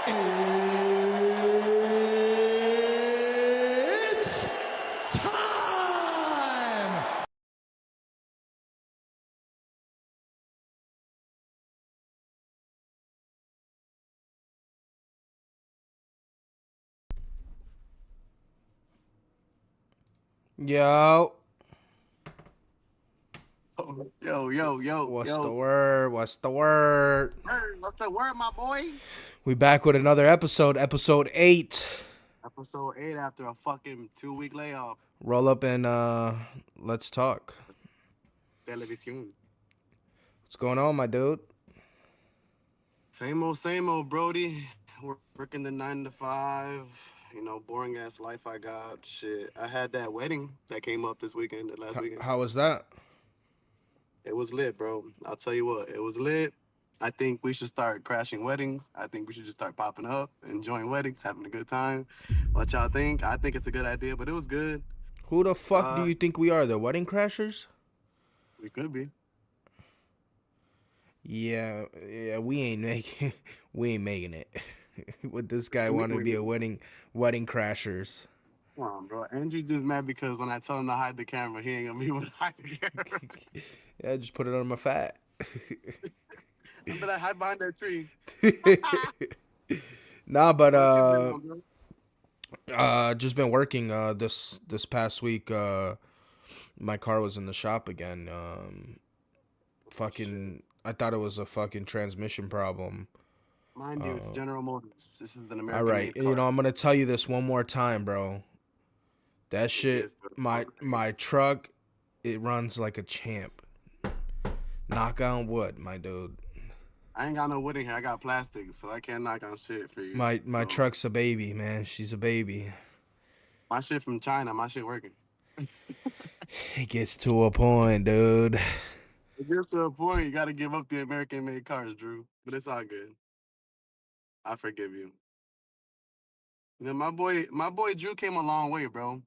It's time! Yo, Yo. what's the word? What's the word? What's the word, my boy? We back with another episode 8. Episode 8 after a fucking 2-week layoff. Roll up and let's talk. Televisión. What's going on, my dude? Same old, Brody. Working the 9 to 5. You know, boring ass life I got. Shit. I had that wedding that came up this weekend, last weekend. How was that? It was lit, bro. I'll tell you what, it was lit. I think we should start crashing weddings. I think we should just start popping up, enjoying weddings, having a good time. What y'all think? I think it's a good idea, but it was good. Who the fuck do you think we are? The wedding crashers? We could be. Yeah, we ain't making it. With this guy wanting to be a wedding crashers. Come on, bro. Andrew just mad because when I tell him to hide the camera, he ain't gonna be able to hide the camera. Yeah, just put it on my fat. I'm gonna hide behind that tree. Nah, but What you been on, bro? just been working. This past week, my car was in the shop again. Fucking, I thought it was a fucking transmission problem. Mind you, it's General Motors. This is an All American right, made car. I'm gonna tell you this one more time, bro. That shit, my truck, it runs like a champ. Knock on wood, my dude. I ain't got no wood in here. I got plastic, so I can't knock on shit for you. My so. truck's a baby, man. She's a baby. My shit from China. My shit working. It gets to a point, dude. It gets to a point you got to give up the American made cars, Drew. But it's all good. I forgive you. You know, my boy Drew came a long way, bro.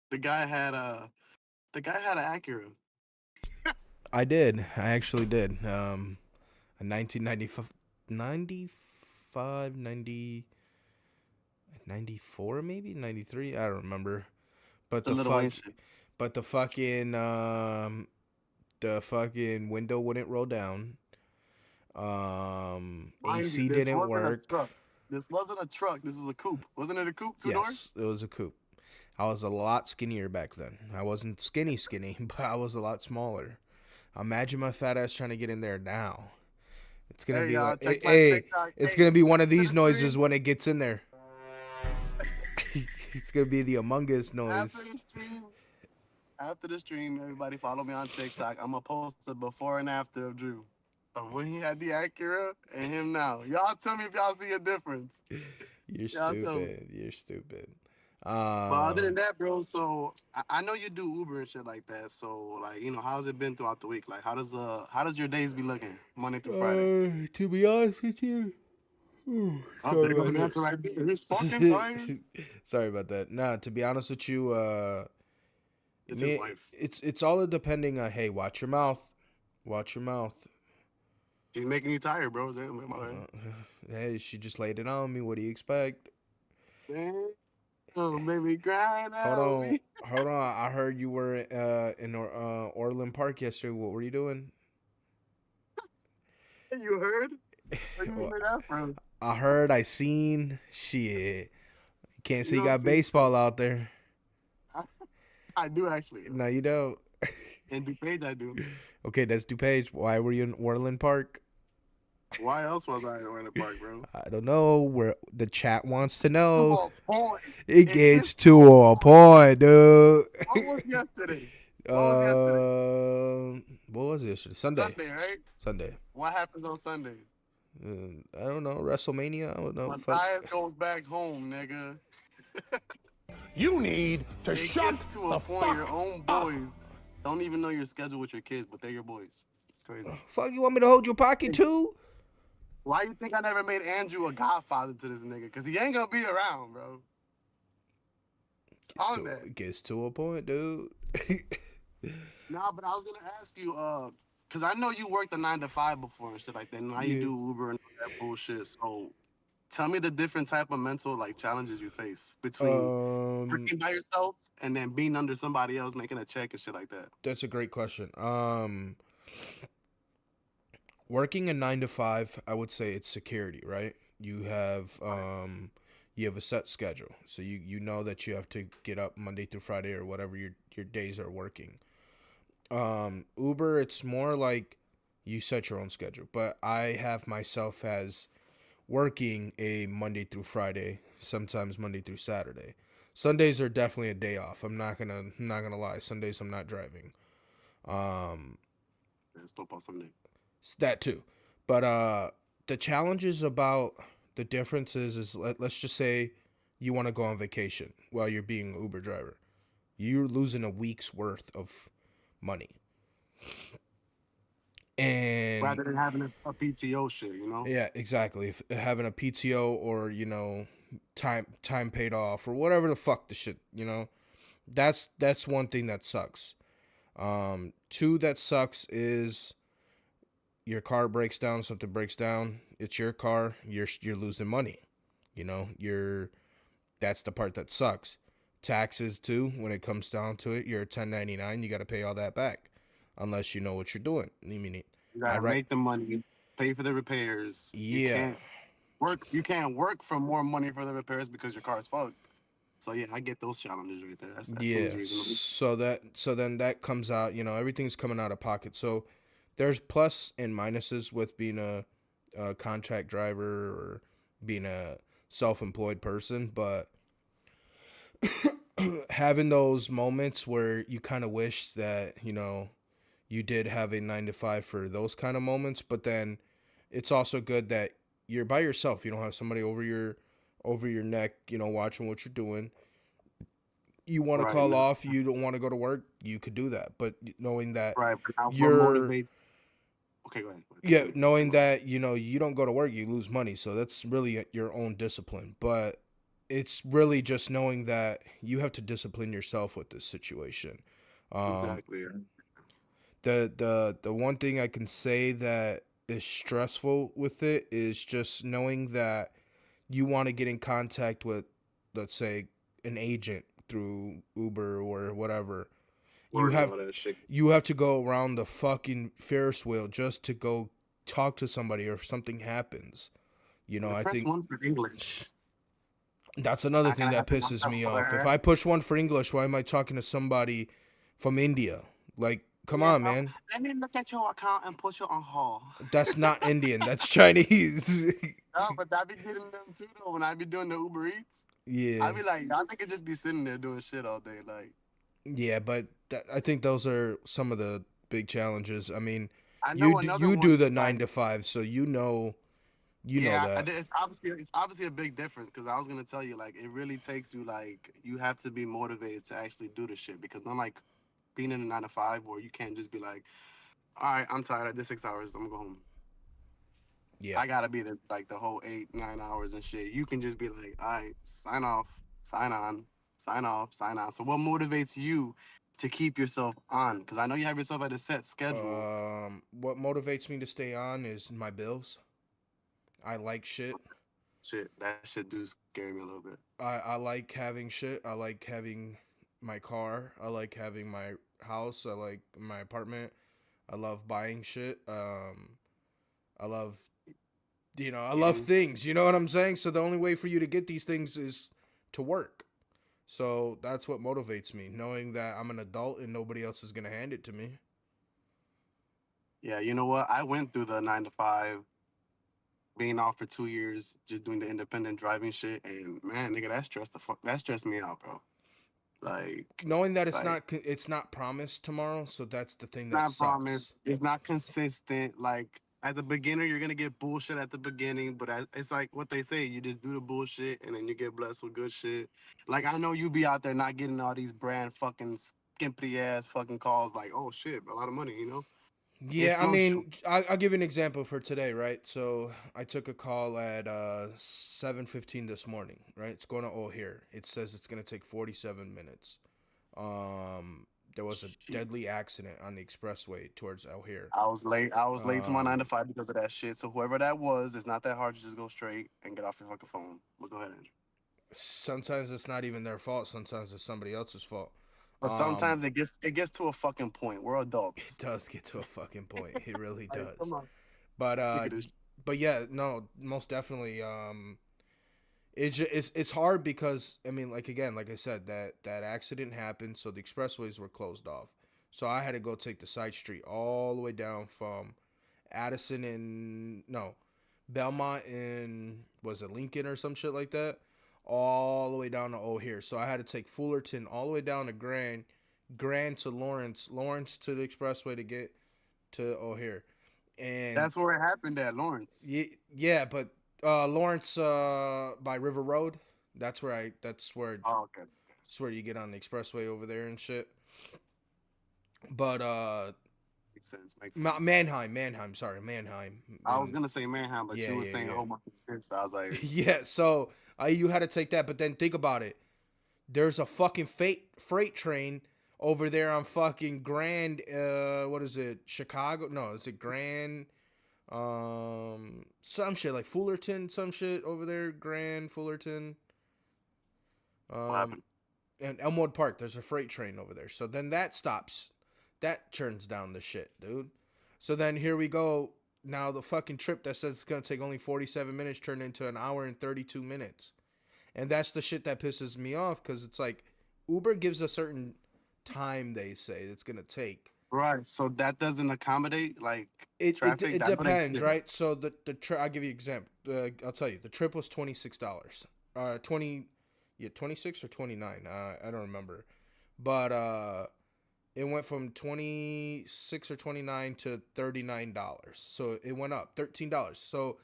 The guy had an Acura. I did. I actually did. A 1995, 95, 90, 94 maybe? 93? I don't remember. But It's a little Wayne shit. But the fucking window wouldn't roll down. AC didn't work. This wasn't a truck. This was a coupe. Wasn't it a coupe? Two doors? It was a coupe. I was a lot skinnier back then. I wasn't skinny, but I was a lot smaller. Imagine my fat ass trying to get in there now. It's gonna be like, it's gonna be one of these noises when it gets in there. It's gonna be the Among Us noise. After the stream, everybody follow me on TikTok. I'm gonna post a before and after of Drew. Of when he had the Acura and him now. Y'all tell me if y'all see a difference. You're stupid. You're stupid. But other than that, bro, so I know you do Uber and shit like that. So like, you know, how's it been throughout the week? Like, how does your days be looking Monday through Friday? To be honest with you, Sorry about that. Sorry about that. Nah, to be honest with you, it's his wife. It's all depending on. Hey, watch your mouth. Watch your mouth. She's making you tired, bro. Hey, she just laid it on me. What do you expect? Damn. Oh, baby, crying out. Hold on. I heard you were in Orland Park yesterday. What were you doing? You heard? Where you hear that from? I heard. I seen. Shit. Can't say you got baseball out there. I do actually. No, you don't. In DuPage, I do. Okay, that's DuPage. Why were you in Orland Park? Why else was I in Orland Park, bro? I don't know. Where the chat wants to know. It gets to a point, dude. What was yesterday? What was it yesterday? Sunday. Sunday, right? Sunday. What happens on Sundays? I don't know. WrestleMania. I don't know. Matthias goes back home, nigga. You need to it gets to a point your own boys don't even know your schedule with your kids, but they're your boys. It's crazy. Fuck, you want me to hold your pocket too? Why you think I never made Andrew a godfather to this nigga? Because he ain't gonna be around, bro. It gets to a point, dude. Nah, but I was gonna ask you, because I know you worked a 9 to 5 before and shit like that. Now you do Uber and all that bullshit. So, Tell me the different type of mental like challenges you face between Um, working by yourself and then being under somebody else making a check and shit like that. that's a great question. Working a 9 to 5, I would say it's security, right? You have a set schedule, so you know that you have to get up Monday through Friday or whatever your days are working. Uber, it's more like you set your own schedule, but I have myself as working a Monday through Friday, sometimes Monday through Saturday. Sundays are definitely a day off. I'm not gonna lie. Sundays I'm not driving. Um, It's football Sunday. that too, but the challenges about the differences is let's just say you want to go on vacation while you're being an Uber driver. You're losing a week's worth of money, and Rather than having a PTO shit, you know? yeah, exactly. If having a PTO or time paid off or whatever the fuck the shit, that's one thing that sucks. Two that sucks is your car breaks down, something breaks down. It's your car. You're losing money. You're that's the part that sucks. Taxes too. When it comes down to it, you're a 1099. You got to pay all that back, unless you know what you're doing. I mean, You I gotta right. make the money, pay for the repairs. You Yeah, can't work for more money for the repairs because your car's fucked. So yeah, I get those challenges right there. That seems yeah. reasonable. So then that comes out. Everything's coming out of pocket. So there's plus and minuses with being a contract driver or being a self-employed person, but having those moments where you kind of wish that you did have a 9 to 5 for those kind of moments, but then it's also good that you're by yourself. You don't have somebody over your neck, watching what you're doing. You want to Right, call man. off, you don't want to go to work, you could do that. But knowing that Right. But now what you're motivates okay, go ahead. yeah, Continue. knowing that you don't go to work, you lose money. So that's really your own discipline. But it's really just knowing that you have to discipline yourself with this situation. Um, Exactly. Yeah. the one thing I can say that is stressful with it is just knowing that you want to get in contact with, let's say, an agent through Uber or whatever. You Word and have all that shit. you have to go around the fucking Ferris wheel just to go talk to somebody or if something happens. The I press think one for English. that's another Not thing gonna that happen pisses myself me over off. If here. I push one for English, why am I talking to somebody from India? Like, come Yes, on, man. let me look at your account and put you on hold. That's not Indian. That's Chinese. No, but I be getting them too though. When I be doing the Uber Eats, I Yeah. be like, y'all niggas just be sitting there doing shit all day. Like, Yeah, but I think those are some of the big challenges. I mean, I you know do, another you do one the is nine like, to five, so you know yeah, that. it's obviously a big difference because I was gonna tell you like it really takes you like you have to be motivated to actually do the shit because unlike being in a 9 to 5 where you can't just be like, all right, I'm tired. I did 6 hours. I'm gonna go home. Yeah. I gotta be there like the whole 8 9 hours and shit. You can just be like, all right, sign off, sign on, sign off, sign on. So what motivates you to keep yourself on? Because I know you have yourself at a set schedule. What motivates me to stay on is my bills. I like shit. Shit, that shit do scare me a little bit. I like having shit. I like having my car. I like having my house. I like my apartment. I love buying shit. I love I love Eating. things. You know what I'm saying? So the only way for you to get these things is to work. So that's what motivates me, knowing that I'm an adult and nobody else is gonna hand it to me. Yeah, you know what? I went through the 9 to 5, being off for 2 years, just doing the independent driving shit, and man, nigga, that stressed me out, bro. Like, Knowing that like it's not promised tomorrow, so that's the thing that not sucks. promised. It's not consistent. Like as a beginner, you're gonna get bullshit at the beginning, but it's like what they say: you just do the bullshit, and then you get blessed with good shit. Like I know you be out there not getting all these brand fucking skimpy ass fucking calls. Like, oh shit, a lot of money, you know? It Yeah, I fluctuates. mean, I'll give you an example for today, right? So I took a call at 7:15 this morning, right? It's going to O'Hare. It says it's going to take 47 minutes. Um, there was a deadly accident on the expressway towards El Here. I was late. I was late to my 9 to 5 Um, because of that shit. So whoever that was, it's not that hard to just go straight and get off your fucking phone. But go ahead, Andrew. Sometimes it's not even their fault. Sometimes it's somebody else's fault. But sometimes it gets to a fucking point. We're It adults. does get to a fucking point. It really Like, come does. on. But Sick of this. but yeah, no, most definitely. It's hard because I mean, like again, like I said, that accident happened, so the expressways were closed off. So I had to go take the side street all the way down from Addison and no, Belmont and was it Lincoln or some shit like that, all the way down to O'Hare. So I had to take Fullerton all the way down to Grand, Grand to Lawrence, Lawrence to the expressway to get to O'Hare, and That's where it happened at Lawrence. yeah, but Lawrence by River Road, that's where Oh, okay. that's where you get on the expressway over there and shit. But Makes sense. Makes sense. Manheim, sorry, Manheim. I was gonna say Manhattan, but Yeah, you were saying a yeah, whole bunch of shit. So I was like, yeah. So you had to take that, but then think about it. There's a fucking freight train over there on fucking Grand. What is it? Chicago? No, is it Grand? Some shit like Fullerton, some shit over there. Grand Fullerton. what Um, happened? and Elmwood Park. There's a freight train over there. So then that stops. That turns down the shit, dude. So then here we go. Now the fucking trip that says it's gonna take only 47 minutes turned into an hour and 32 minutes. And that's the shit that pisses me off because it's like Uber gives a certain time they say it's gonna take. Right. So that doesn't accommodate like It it, traffic. it I know they depends, said. right? So I'll give you an example. I'll tell you the trip was $26. 20, yeah, 26 or 29. I don't remember, but it went from 26 or 29 to $39. So it went up $13. So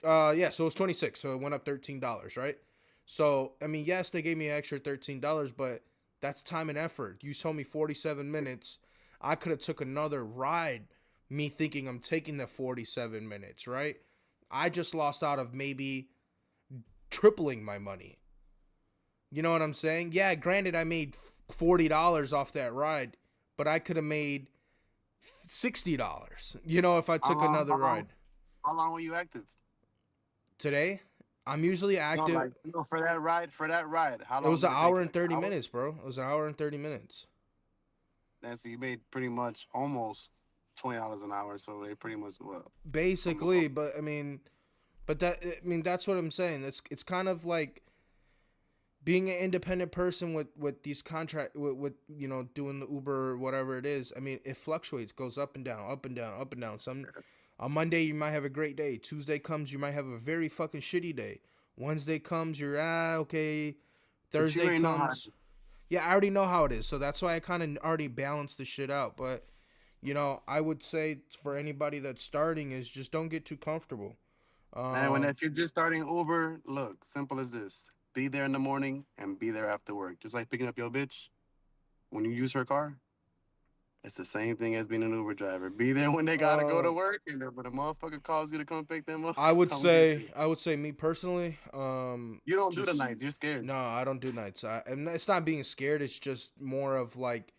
yeah, so it was 26. So it went up $13, right? So I mean, yes, they gave me an extra $13, but that's time and effort. You told me 47 minutes. I could have took another ride, me thinking I'm taking the 47 minutes, right? I just lost out of maybe tripling my money. You know what I'm saying? Yeah, granted I made $40 off that ride, but I could have made $60. You know, if I How took long? another How long? ride. How long were you active? Today, I'm usually No, active. like for that ride. For that ride, how It long was an did it take hour you? and Like an 30 hour? minutes, bro. It was an hour and 30 minutes. And so you made pretty much almost $20 an hour. So they pretty much what? Almost. Basically, but I mean, that's what I'm saying. It's kind of like being an independent person with these contract with doing the Uber or whatever it is. I mean, it fluctuates, goes up and down, up and down, up and down. Some on Monday you might have a great day. Tuesday comes, you might have a very fucking shitty day. Wednesday comes, you're okay. But you Thursday ain't know how. comes, yeah, I already know how it is. So that's why I kind of already balanced the shit out. But I would say for anybody that's starting is just don't get too comfortable. And when Um, if you're just starting Uber, look, simple as this: be there in the morning and be there after work. Just like picking up your bitch when you use her car. It's the same thing as being an Uber driver. Be there when they gotta go to uh, work, and when the motherfucker calls you to come pick them up, I would come get say you. I would say me personally, You don't do the just nights. You're scared. no, I don't do nights. And it's not being scared. It's just more of like,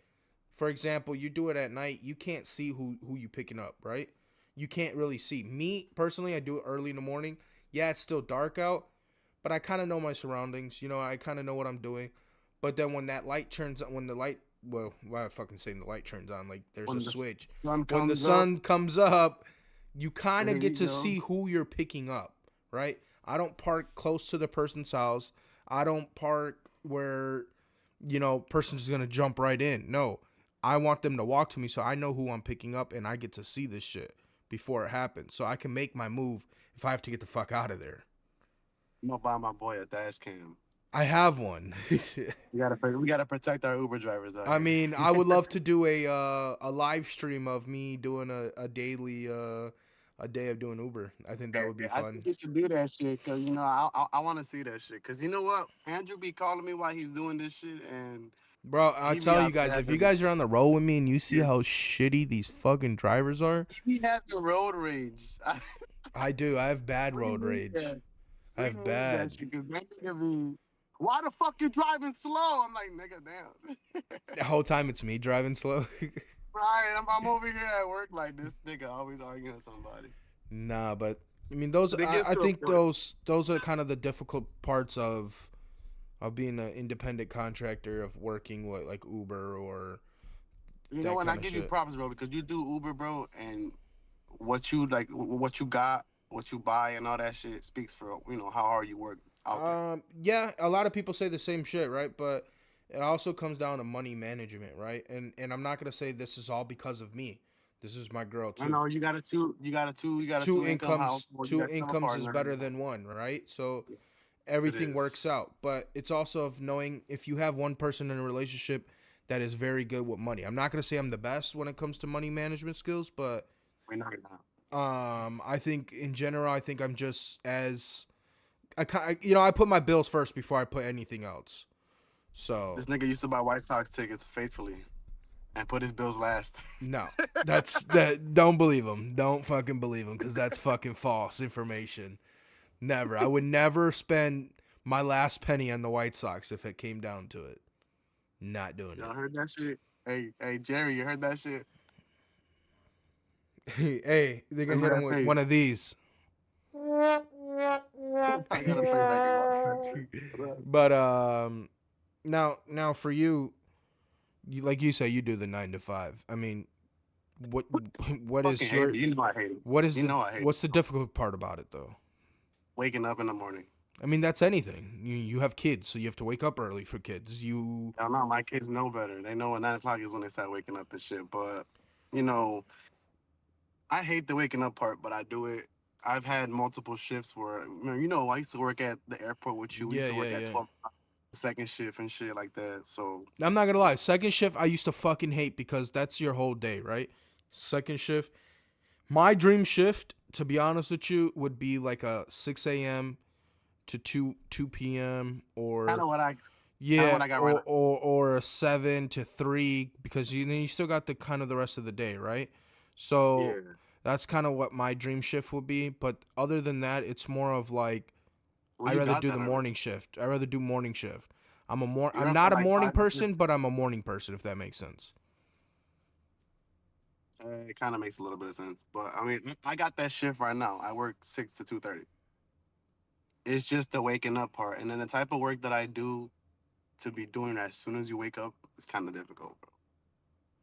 for example, you do it at night. You can't see who you picking up, right? You can't really see. Me personally, I do it early in the morning. Yeah, it's still dark out, but I kind of know my surroundings. I kind of know what I'm doing. But then when that light turns on, when the light, well, why am I fucking saying the light turns on? Like there's a When the switch. sun When the comes up, sun comes up, you kind there of get you to go. see who you're picking up, right? I don't park close to the person's house. I don't park where, person's gonna jump right in. No, I want them to walk to me so I know who I'm picking up and I get to see this shit before it happens, so I can make my move if I have to get the fuck out of there. I'm gonna buy my boy a dash cam. I have one. We gotta protect our Uber drivers out I here. mean, I would love to do a live stream of me doing a daily a day of doing Uber. I think that would be Yeah, I think fun. you should do that shit because I want to see that shit. Because you know what, Andrew be calling me while he's doing this shit, and Bro, I'll he be tell you out guys, there if you having guys are on the road with me and you see yeah, how shitty these fucking drivers are, he be having road rage. I do. I have bad We road need rage. that. I We have need that bad. shit because that nigga be why the fuck you driving slow? I'm like, nigga, damn. The whole time it's me driving slow. Right, I'm over here at work like this nigga always arguing with somebody. Nah, but I mean those. But it gets I to a think point. those are kind of the difficult parts of being an independent contractor, of working with like Uber or You know that what? I kind of give you shit. props, bro, because you do Uber, bro, and what you like, what you got, what you buy, and all that shit speaks for how hard you work out there. Yeah, a lot of people say the same shit, right? But it also comes down to money management, right? And I'm not gonna say this is all because of me. This is my girl I too. know you got a two income household, you Two got still a incomes is partner. better than one, right? So It everything is. works out. But it's also of knowing if you have one person in a relationship that is very good with money. I'm not gonna say I'm the best when it comes to money management skills, but We know you're not. I think in general, I think I'm just as I put my bills first before I put anything else. This So nigga used to buy White Sox tickets faithfully and put his bills last. no, that's that. Don't believe him. Don't fucking believe him because that's fucking false information. Never. I would never spend my last penny on the White Sox if it came down to it. Not doing Y'all heard that shit? Hey, Jerry, you heard that shit? it. Hey, they're gonna hit Remember him that with face? one of these. I gotta play back in one. But now for you, like you say, you do the 9 to 5. I mean, what what Fucking is hate your it. You know I hate it. what is You the know I hate what's it. the difficult part about it though? Waking up in the morning. I mean, that's anything. You have kids, so you have to wake up early for kids. You I don't know. My kids know better. They know when 9 o'clock is when they start waking up and shit. But you know, I hate the waking up part, but I do it. I've had multiple shifts where I used to work at the airport with you. We used yeah, to yeah, work at yeah. 12 second shift and shit like that. So I'm not gonna lie. Second shift, I used to fucking hate because that's your whole day, right? Second shift, my dream shift, to be honest with you, would be like a 6 a.m. to 2 p.m. kind or of what I kind of yeah, what I got right now. or a 7 to 3 because you still got the kind of the rest of the day, right? So Yeah. that's kind of what my dream shift would be. But other than that, it's more of like Well, I you rather got do the that already. morning shift. I rather do morning shift. You're I'm up at not a like morning 5. person, but I'm a morning person if that makes sense. It kind of makes a little bit of sense. But I mean, I got that shift right now. I work 6 to 2:30. It's just the waking up part, and then the type of work that I do to be doing as soon as you wake up is kind of difficult, bro.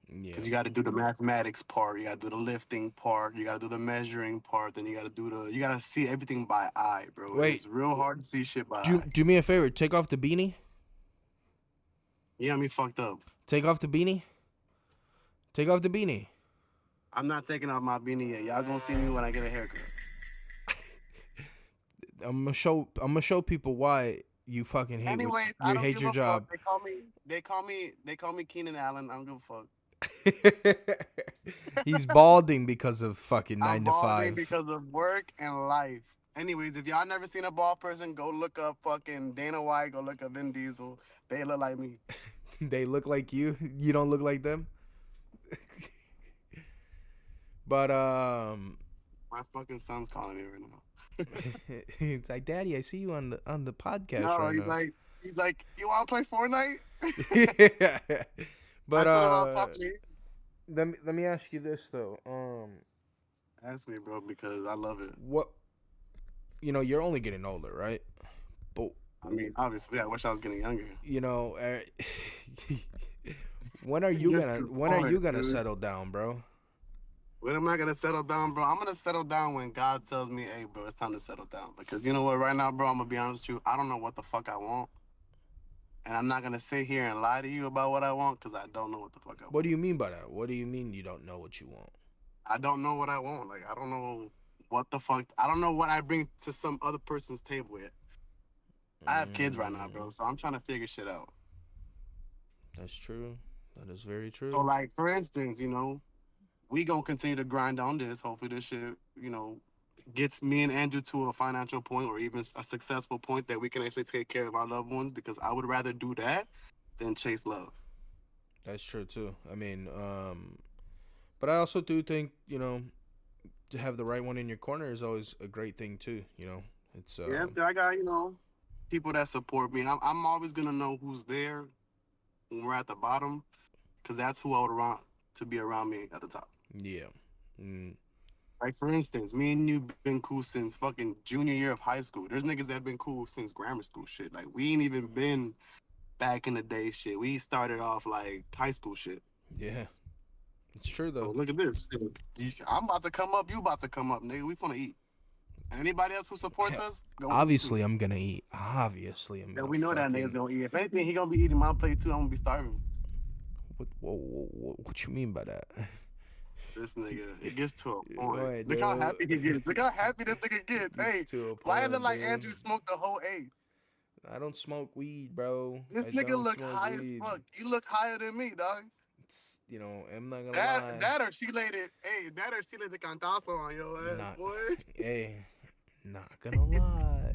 Yeah. Because you got to do the mathematics part, you got to do the lifting part, you got to do the measuring part, then you got to see everything by eye, bro. And Wait, it's real hard to see shit by do eye. do me a favor. Take off the beanie. You got me fucked up. Take off the beanie. Take off the beanie. I'm not taking off my beanie yet. Y'all gonna see me when I get a haircut. I'm gonna show people why you fucking hate what Anyways, I you don't hate give your a fuck. job. They call me Keenan Allen. I don't give a fuck. He's balding because of fucking I'm nine to balding five. because of work and life. Anyways, if y'all never seen a bald person, go look up fucking Dana White. Go look up Vin Diesel. They look like me. They look like you. You don't look like them. But My fucking son's calling me right now. it's like, Daddy, I see you on the podcast No, right now. he's like, you want to play Fortnite? I But told him I'll talk to you. let me ask you this though. Ask me, bro, because I love it. What you're only getting older, right? But I mean, obviously, I wish I was getting younger. you know, You're too when are old, you gonna dude. settle down, bro? When am I gonna settle down, bro? I'm gonna settle down when God tells me, "Hey, bro, it's time to settle down." Because you know what? Right now, bro, I'm gonna be honest with you. I don't know what the fuck I want, and I'm not gonna sit here and lie to you about what I want because I don't know what the fuck I What do want. you mean by that? What do you mean you don't know what you want? I don't know what I want. Like I don't know what the fuck. I don't know what I bring to some other person's table yet. I have kids right now, Mm, bro, so I'm trying to figure shit out. that's true. That is very So, true. like for instance, we gonna continue to grind on this. Hopefully, this shit, gets me and Andrew to a financial point or even a successful point that we can actually take care of our loved ones. Because I would rather do that than chase love. That's true too. I mean, but I also do think to have the right one in your corner is always a great thing too. It's Yes, I got people that support me. I'm always gonna know who's there when we're at the bottom, because that's who I would want to be around me at the top. Yeah. Mm, Like for instance, me and you been cool since fucking junior year of high school. There's niggas that been cool since grammar school shit. Like we ain't even been back in the day shit. We started off like high school shit. yeah. It's true So though. look at this. I'm about to come up. You about to come up, nigga. We finna eat. Anybody else who supports us, gonna eat too. Obviously, I'm gonna eat. Obviously, I'm Yeah, gonna we know that nigga's fucking. gonna eat. If anything, he gonna be eating my plate too. I'm gonna be starving. What you mean by that? This nigga, it gets to a point. What, Look how dude? happy he gets. Look how happy this nigga It gets. gets Hey, to a why it look point, like dude. Andrew smoked the whole eight? I don't smoke weed, bro. This I nigga don't look smoke high as weed. fuck. You look higher than me, dog. It's, I'm not gonna That lie. that or she laid it. Hey, that or she laid the cantazo on your ass, Not, boy. hey, not gonna lie.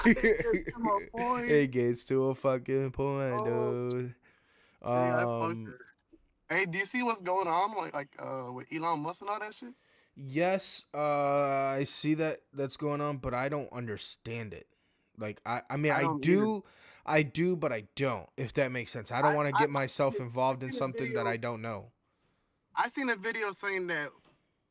It gets to a point. It gets to a fucking point, Oh, dude. hey, I fucked Um, her. Hey, do you see what's going on with Elon Musk and all that shit? yes, I see that's going on, but I don't understand it. Like I mean I don't either. I do, but I don't. If that makes sense, I don't I want to I get myself I involved in seen a something that I video. don't know. I seen a video saying that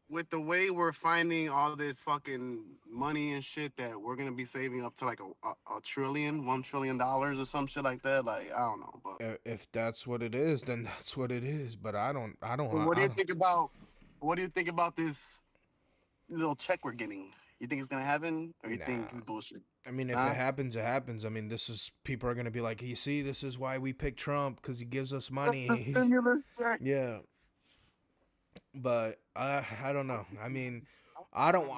with the way we're finding all this fucking money and shit, that we're gonna be saving up to like a trillion, $1 trillion or some shit like that. Like I don't know, but If that's what it is, then that's what it is. But what do I you don't. think about this little check we're getting? You think it's gonna happen, or you think Nah. it's bullshit? I mean, if it Nah. happens, it happens. I mean, this is people are gonna be like, you see, this is why we pick Trump because he gives us That's the money. stimulus check. Yeah, but I don't know. I mean, I don't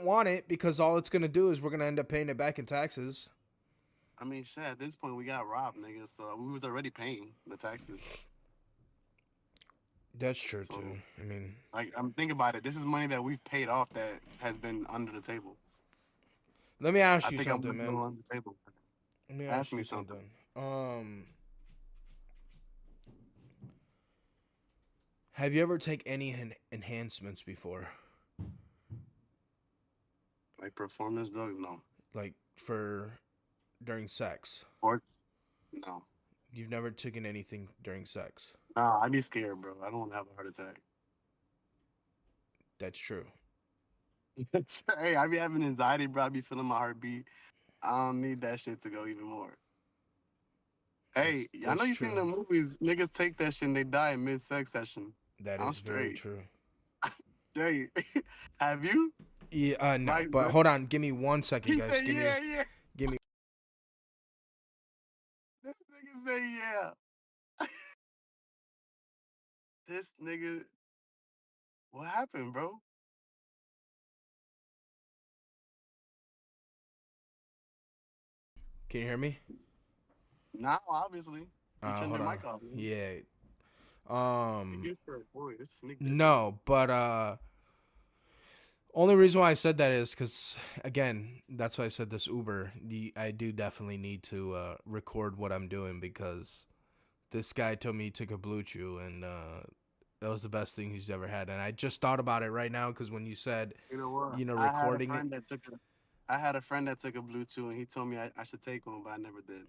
want it because all it's gonna do is we're gonna end up paying it back in taxes. I mean, shit. At this point, we got robbed, nigga. So we was already paying the taxes. That's true So too. I mean, like, I'm thinking about it. This is money that we've paid off that has been under the table. let me ask I you think I'm something, gonna go man. on the table. Let me Ask ask me you something. something. Have you ever take any enhancements before, Like performance drugs? No. like for during sex? Sports? No. You've never taken anything during sex. Nah, I'd be scared, bro. I don't want to have a heart attack. That's true. Hey, I be having anxiety, bro. I be feeling my heartbeat. I don't need that shit to go even more. Hey, I know That's you seen true. the movies. Niggas take that shit and they die in mid-sex session. That I'm is very straight. true. Straight. Have you? Yeah, no, Like, but hold on. Give me 1 second, he guys. said, yeah, yeah. Give me. This nigga say, yeah. This nigga, what happened, bro? Can you hear me? Now, obviously, you turned Hold your on. mic off. Man. Yeah. It Um. gets for a boy. This sneak dissing. No, but only reason why I said that is because again, that's why I said this Uber. I do definitely need to record what I'm doing because this guy told me he took a blue chew and that was the best thing he's ever had. And I just thought about it right now because when you said, You know what? recording it. I had a friend that took a Bluetooth, and he told me I should take one, but I never did.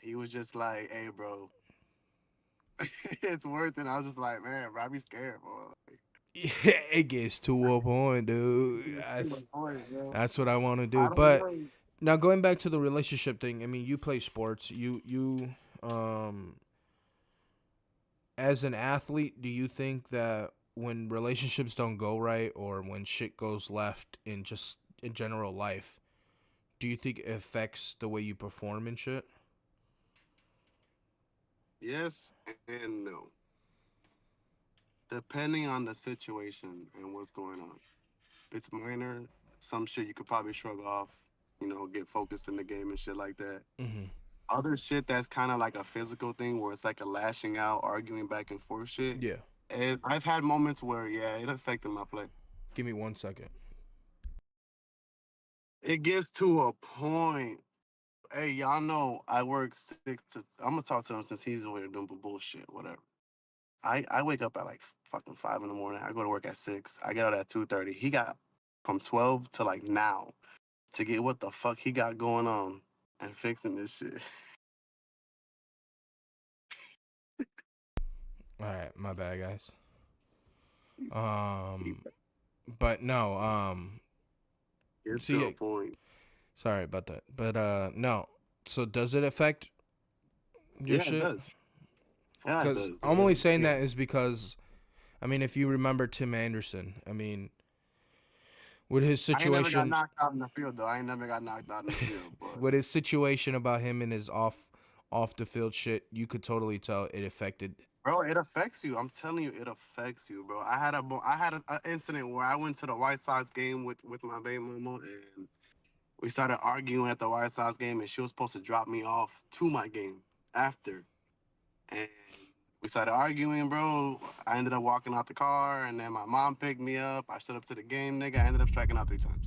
He was just like, "Hey, bro, it's worth it." I was just like, "Man, bro, I be scared, bro." Like, It gets to a point, dude. it's too much noise, bro. That's what I want to do. I don't But know. now going back to the relationship thing, I mean, you play sports. Um as an athlete, do you think that when relationships don't go right or when shit goes left in just in general life, do you think it affects the way you perform and shit? Yes and no, depending on the situation and what's going on. If it's minor, some shit you could probably shrug off. Get focused in the game and shit like that. Mhm. Other shit that's kind of like a physical thing where it's like a lashing out, arguing back and forth shit. Yeah. And I've had moments where, yeah, it affected my play. Give me 1 second. It gets to a point. Hey, y'all know I work six to. I'm gonna talk to him since he's over there doing bullshit, whatever. I wake up at like fucking 5 in the morning. I go to work at 6. I get out at 2:30. He got from 12 to like now to get what the fuck he got going on and fixing this shit. All right, my bad, guys. But no, Get to a see, point. sorry about that, but no. So does it affect your Yeah, it shit? does. Yeah, it Because does. I'm only saying that is because, I mean, if you remember Tim Anderson, I mean, with his I ain't never got situation, knocked out in the field, though. I ain't never got knocked out in the field, but with his situation about him and his off the field shit, you could totally tell it affected. bro, it affects you. I'm telling you, it affects you, bro. I had an incident where I went to the White Sox game with my baby mama, and we started arguing at the White Sox game, and she was supposed to drop me off to my game after, and we started arguing, bro. I ended up walking out the car, and then my mom picked me up. I showed up to the game, nigga. I ended up striking out 3 times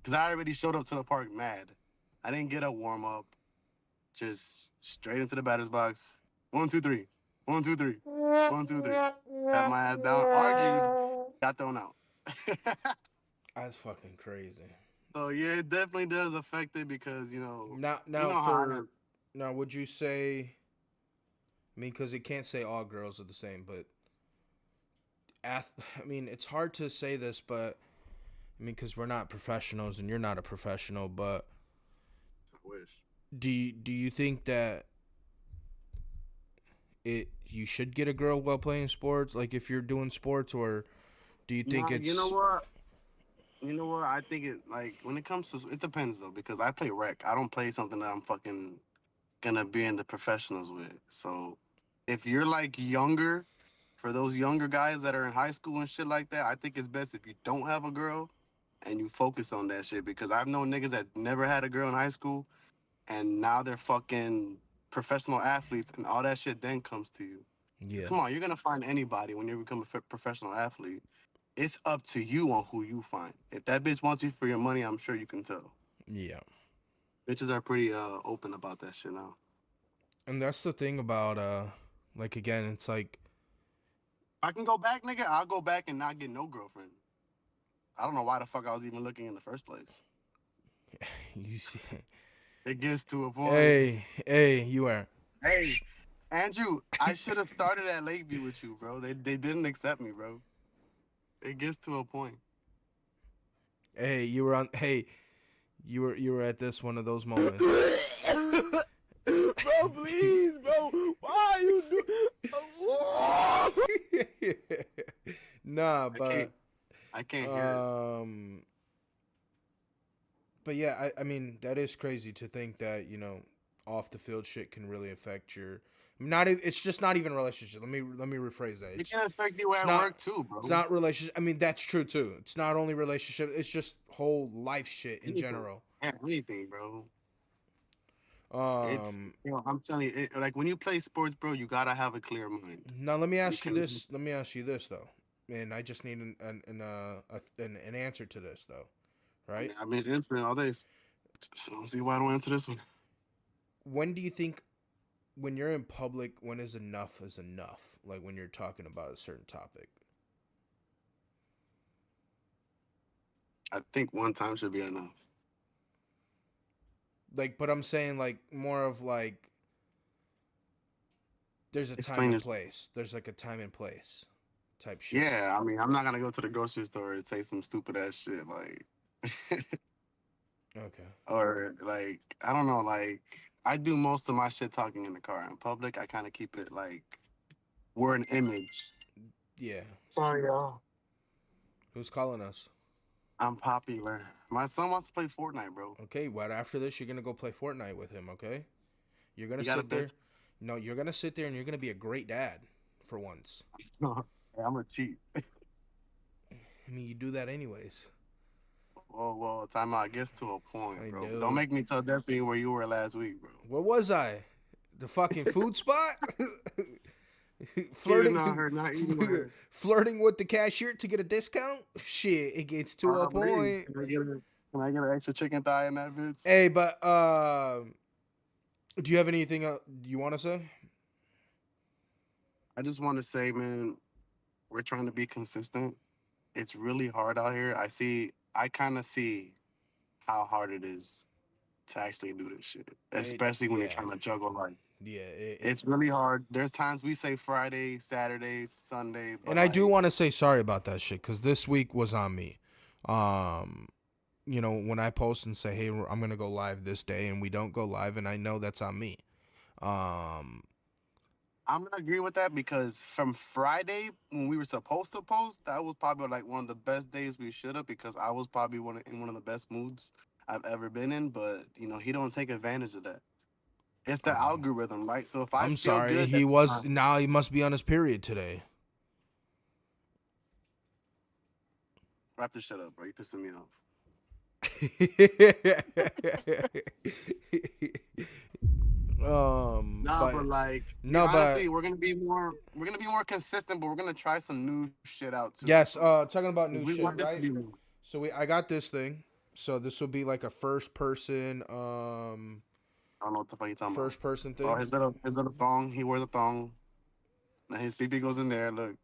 because I already showed up to the park mad. I didn't get a warm up. Just straight into the batter's box. 1, 2, 3. 1, 2, 3. 1, 2, 3. Got my ass down, argued, got thrown out. That's fucking crazy. So yeah, it definitely does affect it because Now, you know how I am. now, would you say? I mean, because it can't say all girls are the same, but I mean, it's hard to say this, but I mean, because we're not professionals and you're not a professional, but I wish. do you think that you should get a girl while playing sports, like if you're doing sports, or do you think Nah, you know it's what? You know what? I think it like when it comes to it depends though because I play rec. I don't play something that I'm fucking gonna be in the professionals with. So if you're like younger, for those younger guys that are in high school and shit like that, I think it's best if you don't have a girl and you focus on that shit because I've known niggas that never had a girl in high school and now they're fucking professional athletes and all that shit then comes to you. yeah, Come on, you're gonna find anybody when you become a professional athlete. It's up to you on who you find. If that bitch wants you for your money, I'm sure you can tell. yeah, Bitches are pretty open about that shit now. and that's the thing about like again, it's like If I can go back, nigga, I'll go back and not get no girlfriend. I don't know why the fuck I was even looking in the first place. you see, It gets to a point. hey, you are. Hey, Andrew, I should have started at Lakeview with you, bro. They didn't accept me, bro. It gets to a point. Hey, you were on. Hey, you were at this one of those moments. Bro, please, bro. Why you do? Nah, but I can't hear it. but yeah, I mean that is crazy to think that off the field shit can really affect your. Not it's just not even a relationship. Let me rephrase that. It can affect you It's at not work too, it's bro. not relationship. I mean that's true too. It's not only relationship. It's just whole life shit in Anything. general. Anything, bro. It's Um. I'm telling you, like when you play sports, bro, you gotta have a clear mind. Now let me You ask you can. this. Let me ask you this though, and I just need an answer to this though, right? I've been answering all this. I don't see why I don't answer this one. When do you think when you're in public, when is enough? Like when you're talking about a certain topic. I think one time should be enough. Like, but I'm saying like more of like there's a time Explain and this. place. There's like a time and place type shit. Yeah, I mean, I'm not gonna go to the grocery store and say some stupid ass shit like, Okay. or like I don't know, like I do most of my shit talking in the car. In public, I kind of keep it like we're an image. Yeah. Sorry, y'all. Who's calling us? I'm popular. My son wants to play Fortnite, bro. Okay. Right after this, you're gonna go play Fortnite with him. Okay. You're gonna You got a sit bet? there. No, you're gonna sit there and you're gonna be a great dad for once. Hey, I'm a cheat. I mean, you do that anyways. Well, time out. Gets to a point, I bro. But don't know. make me tell Destiny where you were last week, bro. Where was I? The fucking food spot? Eating on flirting, her, not eating with her. flirting with the cashier to get a discount. Shit, it gets to a Hey, point. can I get an extra chicken thigh in that bitch? Hey, but do you have anything you want to say? I just want to say, man, we're trying to be consistent. it's really hard out here. I kind of see how hard it is to actually do this shit, especially when you're Yeah. trying to juggle life. Yeah, It's really hard. There's times we say Friday, Saturday, Sunday, and but I do like want to say sorry about that shit because this week was on me. Um, when I post and say, "Hey, I'm gonna go live this day," and we don't go live, and I know that's on me. Um, I'm gonna agree with that because from Friday when we were supposed to post, that was probably like one of the best days we should have because I was probably in one of the best moods I've ever been in. But he don't take advantage of that. It's the algorithm, right? So if I I'm feel sorry. good that Now he must be on his period today. wrap this shit up, bro. You pissing me off. Nah, but but like, no, but honestly, we're gonna be more consistent, but we're gonna try some new shit out too. yes. So Talking about new we shit, want this to right? be more. So I got this thing. So this will be like a I don't know what the fuck you talking about. first person Oh, thing. his little thong. He wears a thong. And his pee goes in there. Look.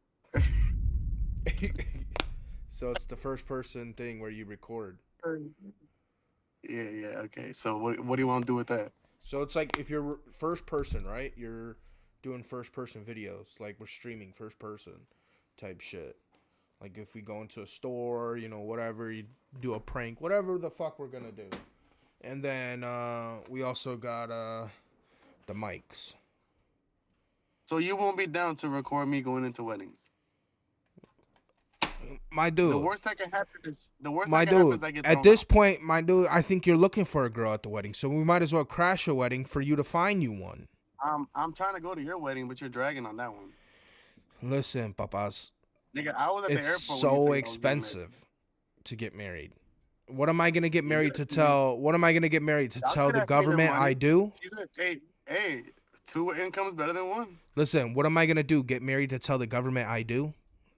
So it's the first person thing where you record. Yeah, yeah. Okay. So what do you want to do with that? So it's like if you're first person, right? You're doing first person videos, like we're streaming first person type shit. Like if we go into a store, whatever, you do a prank, whatever the fuck we're gonna do. And then we also got the mics. So you won't be down to record me going into weddings. My The dude, worst that can happen is I get at thrown this out. point, my dude, I think you're looking for a girl at the wedding, so we might as well crash a wedding for you to find you one. I'm trying to go to your wedding, but you're dragging on that one. Listen, papas, Nigga, I was at the it's airport when you so said I was getting married. expensive to get married. What am I gonna get You married got to you, tell? What am I gonna get married to y'all tell could the have saved government I money. do? She said, hey, two incomes better than one. Listen, what am I gonna do? Get married to tell the government I do?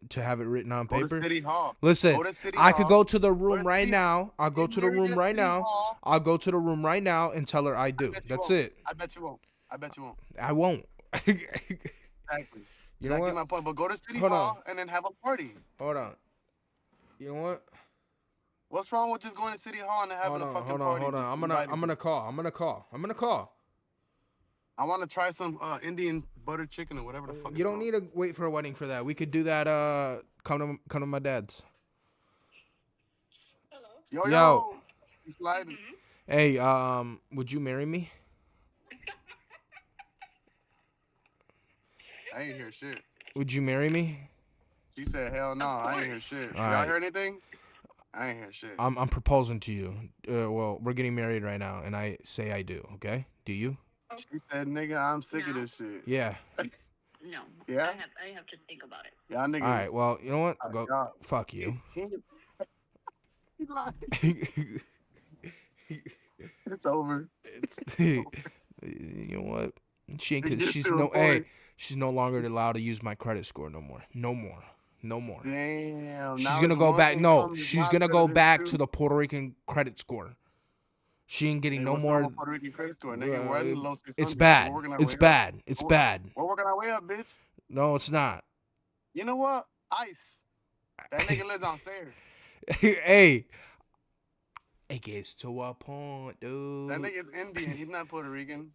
To have it written on Go to paper? City Hall. Listen, Go to City I could Hall. go to the Go room to right City. now. I'll go Get to the married room at right City now. Hall. I'll go to the room right now and tell her I I do. bet you That's won't. it. I bet you won't. I bet you won't. I won't. Exactly. You know Exactly what? my point. But go to City Hold on. Hall and then have a party. Hold on. You know what? What's wrong with just going to City Hall and having Hold a on. fucking Hold on. party? Hold on. Just I'm inviting gonna people. call. I'm gonna call. I'm gonna call. I want to try some Indian butter chicken or whatever the fuck You it's don't called. need to wait for a wedding for that. We could do that. Come to my dad's. Yo, Yo. yo. He's sliding. Hey. Would you marry me? I ain't hear shit. Would you marry me? She said, hell no, I ain't hear shit. All Y'all right. hear anything? I ain't hear shit. I'm proposing to you. Well, we're getting married right now, and I say I do. Okay? Do you? She said, nigga, I'm sick of this shit. Yeah. No. Yeah? I have to think about it. Y'all niggas. All right. Well, you know what? Go. y'all. Fuck you. He lied. it's. It's over. You know what? It gets She's to a no. Hey, point. she's no longer allowed to use my credit score no more. No more. No more. Damn. She's Now gonna it's go one back. No, income is she's not gonna better go than back to two. the Puerto Rican credit score. She ain't getting Hey, no what's wrong more. with Puerto Rican credit score, nigga? We're in the low 600s. It's We're bad. working our It's way up. bad. It's bad. We're working our way up, bitch. No, it's not. You know what? Ice. That nigga lives on Sayre. Hey, it gets to a point, dude. That nigga's Indian. He's not Puerto Rican.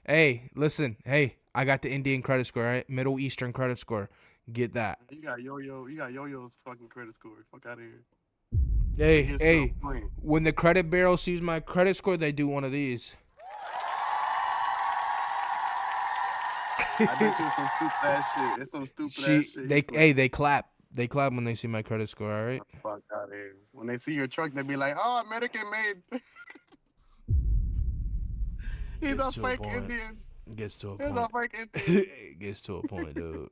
Hey, listen. Hey, I got the Indian credit score, right? Middle Eastern credit score. Get that. You got Yo-Yo's fucking credit score. Fuck out of here. Hey. When the credit bureau sees my credit score, they do one of these. I bet you it's some stupid ass shit. It's some stupid ass shit. They clap. They clap when they see my credit score. All right. Fuck out of here. When they see your truck, they be like, "Oh, American made." He's a fake Indian. Gets to a He's point. a fake Indian. It gets to a point, dude.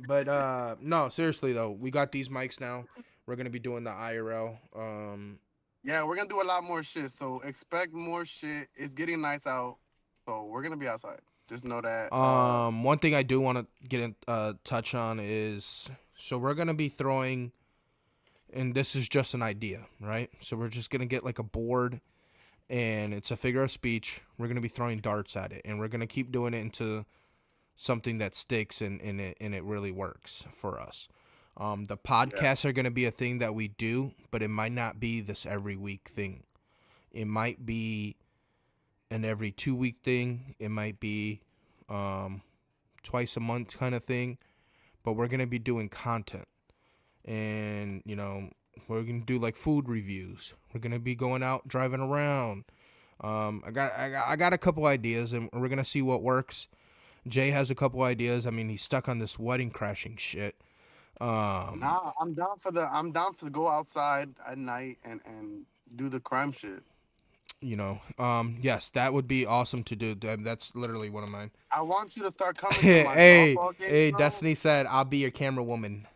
But no, seriously though, we got these mics now. We're gonna be doing the IRL. Yeah, we're gonna do a lot more shit. So expect more shit. It's getting nice out, so we're gonna be outside. Just know that. One thing I do want to get in touch on is, so we're gonna be throwing, and this is just an idea, right? So we're just gonna get like a board, and it's a figure of speech. We're gonna be throwing darts at it, and we're gonna keep doing it into something that sticks and it really works for us. The podcasts are going to be a thing that we do, but it might not be this every week thing. It might be an every 2 week thing. It might be twice a month kind of thing. But we're going to be doing content. And, we're going to do like food reviews. We're going to be going out driving around. I got a couple ideas, and we're going to see what works. Jay has a couple ideas. I mean, he's stuck on this wedding crashing shit. Nah, I'm down to go outside at night and do the crime shit. Yes, that would be awesome to do. That's literally one of mine. I want you to start coming to my softball games. Hey, Destiny said I'll be your camera woman.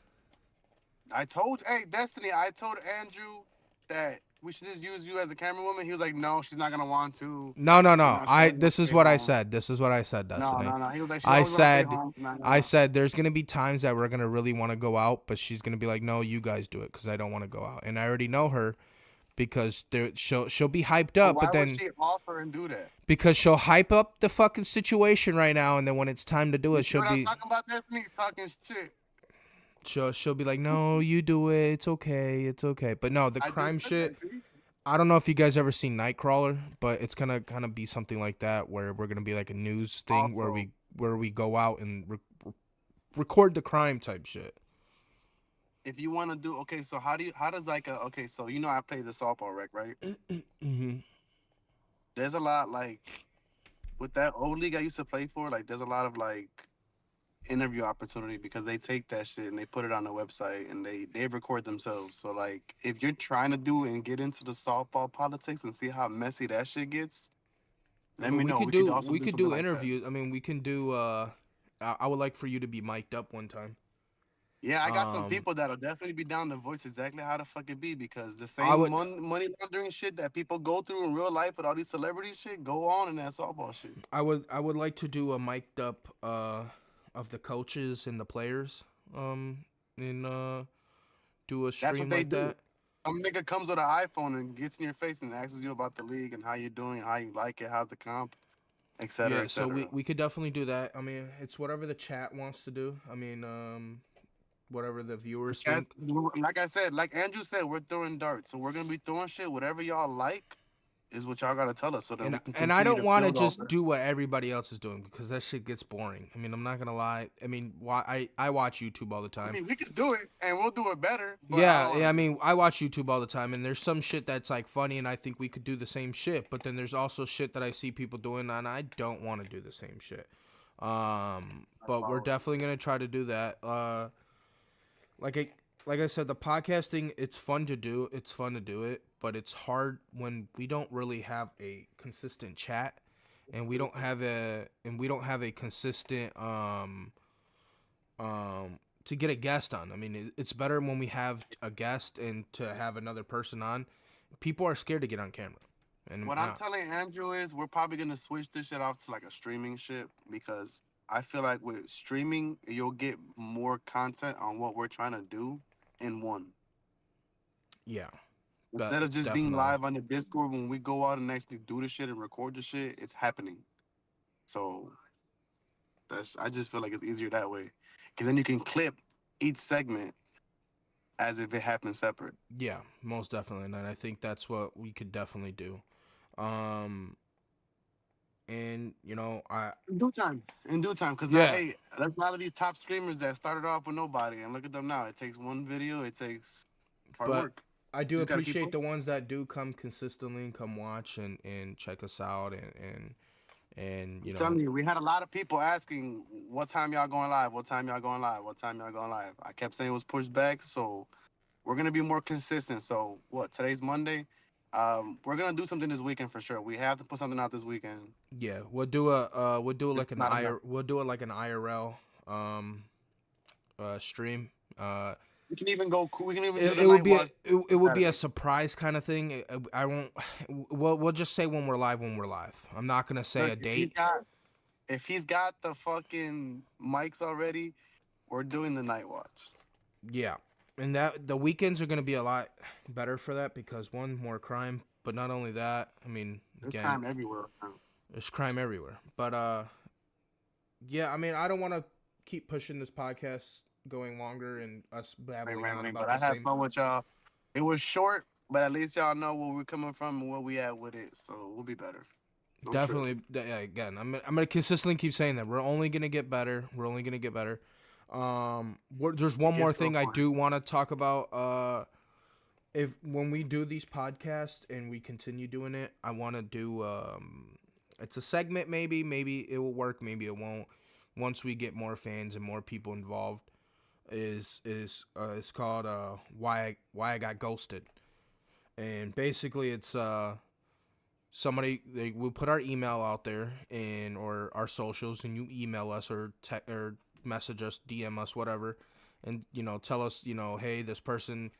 Destiny, I told Andrew that we should just use you as a camera woman. He was like, no, she's not gonna want to. No. This is what I said. This is what I said, Destiny. No. He was like, I said there's gonna be times that we're gonna really want to go out, but she's gonna be like, no, you guys do it because I don't want to go out, and I already know her. Because she'll be hyped up, but then why would she offer and do that? Because she'll hype up the fucking situation right now, and then when it's time to do it, she'll be. I'm talking about Destiny's talking shit. She'll be like, no, you do it. It's okay. But no, the crime shit. I don't know if you guys ever seen Nightcrawler, but it's gonna kind of be something like that where we're gonna be like a news thing where we go out and record the crime type shit. If you want to do so how does like so I play the softball rec, right? Mm-hmm. There's a lot like with that old league I used to play for, like there's a lot of like interview opportunity because they take that shit and they put it on the website and they record themselves. So like if you're trying to do and get into the softball politics and see how messy that shit gets, let me know. We could do interviews. I mean, we can do. I would like for you to be mic'd up one time. Yeah, I got some people that'll definitely be down to voice exactly how the fuck it be because the same money laundering shit that people go through in real life with all these celebrity shit go on in that softball shit. I would like to do a mic'd up of the coaches and the players and do a stream. That's what they do. That. Some nigga comes with an iPhone and gets in your face and asks you about the league and how you're doing, how you like it, how's the comp, etc. Yeah, so we could definitely do that. I mean, it's whatever the chat wants to do. I mean, whatever the viewers think. Like I said, like Andrew said, we're throwing darts, so we're gonna be throwing shit. Whatever y'all like is what y'all gotta tell us, so that we can. And I don't want to just do what everybody else is doing because that shit gets boring. I mean, I'm not gonna lie. I mean, I watch YouTube all the time. I mean, we can do it and we'll do it better. Yeah. I mean, I watch YouTube all the time, and there's some shit that's like funny, and I think we could do the same shit. But then there's also shit that I see people doing, and I don't want to do the same shit. But we're definitely gonna try to do that. Like I said, the podcasting, it's fun to do. It's fun to do it, but it's hard when we don't really have a consistent chat, and we don't have a consistent to get a guest on. I mean, it's better when we have a guest and to have another person on. People are scared to get on camera. And what I'm telling Andrew is we're probably gonna switch this shit off to like a streaming shit because I feel like with streaming, you'll get more content on what we're trying to do in one. Yeah. Instead of just being live on the Discord, when we go out and actually do the shit and record the shit, it's happening. So I just feel like it's easier that way. Because then you can clip each segment as if it happened separate. Yeah, most definitely. And I think that's what we could definitely do. And in due time, because now, hey, there's a lot of these top streamers that started off with nobody, and look at them now. It takes one video, it takes hard work. I do appreciate the ones that do come consistently and come watch and check us out and I'm telling you, we had a lot of people asking what time y'all going live, what time y'all going live, what time y'all going live. I kept saying it was pushed back, so we're gonna be more consistent. So today's Monday. We're gonna do something this weekend for sure. We have to put something out this weekend. Yeah, we'll do like an IRL stream. We can even do it would be a surprise kind of thing. I won't. We'll just say when we're live. I'm not gonna say a date. If he's got the fucking mics already, we're doing the night watch. Yeah. And that the weekends are going to be a lot better for that because one, more crime, but not only that, I mean, there's crime everywhere. There's crime everywhere. But yeah, I mean, I don't want to keep pushing this podcast going longer and us babbling on Rambling, about but the I had same. fun with y'all. It was short, but at least y'all know where we're coming from and where we at with it. So we'll be better. Don't trip. Definitely. Yeah, again, I'm gonna consistently keep saying that we're only gonna get better. We're only gonna get better. There's It one gets more to a thing I point. do want to talk about. If when we do these podcasts and we continue doing it, I want to do. It's a segment. Maybe it will work. Maybe it won't. Once we get more fans and more people involved, it's called why I got ghosted, and basically it's somebody we'll put our email out there and or our socials, and you email us or message us, DM us, whatever, and tell us, hey, this person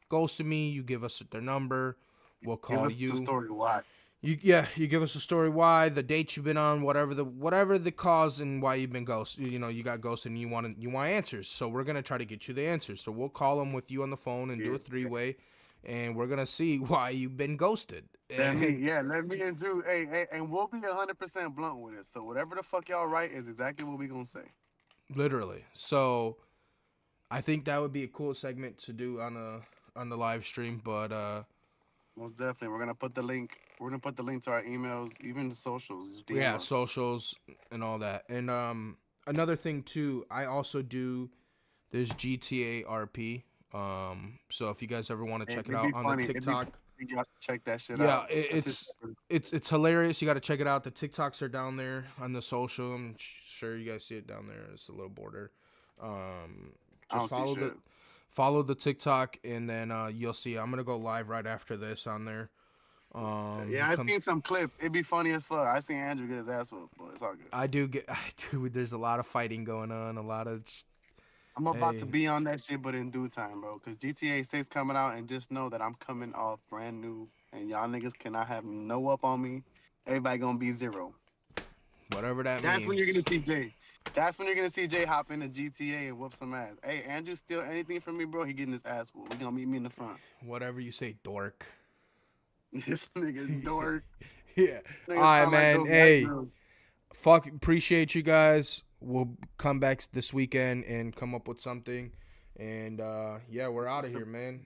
ghosted me. You give us their number, we'll Give call us the you. story why. You give us a story, why, the dates you've been on, whatever the cause and why you've been ghosted. You got ghosted and you want answers. So we're gonna try to get you the answers. So we'll call them with you on the phone and do Yeah. a 3-way, and we're gonna see why you've been ghosted. And Let me and Drew, and we'll be 100% blunt with it. So whatever the fuck y'all write is exactly what we gonna say. literally, so I think that would be a cool segment to do on the live stream. But Most definitely, we're gonna put the link. We're gonna put the link to our emails, even the socials. Just DM yeah, us. socials and all that. And another thing too, I also do this GTA RP. So if you guys ever want to check it It'd out be on the funny. It'd be TikTok, funny. You guys check that shit yeah, out. That's just it's hilarious. You got to check it out. The TikToks are down there on the social. I'm sure you guys see it down there. It's a little border. I Just don't see shit. follow the TikTok, and then you'll see. I'm gonna go live right after this on there. Yeah, I've Come, seen some clips. It'd be funny as fuck. I seen Andrew get his ass whooped, but it's all good. I do get, I do. There's a lot of fighting going on. A lot of, I'm about to hey, be on that shit, but in due time, bro. Cause GTA 6 coming out, and just know that I'm coming off brand new, and y'all niggas cannot have no up on me. Everybody gonna be zero. whatever that That's when you're gonna means. see Jay. That's when you're gonna see Jay hop into GTA and whoop some ass. Hey, Andrew, steal anything from me, bro? He getting his ass whooped. We gonna meet me in the front. Whatever you say, dork. This nigga dork. Yeah. All Nigga right, sound like man. those white Hey, girls. appreciate you guys. We'll come back this weekend and come up with something. And yeah, we're out of here, man.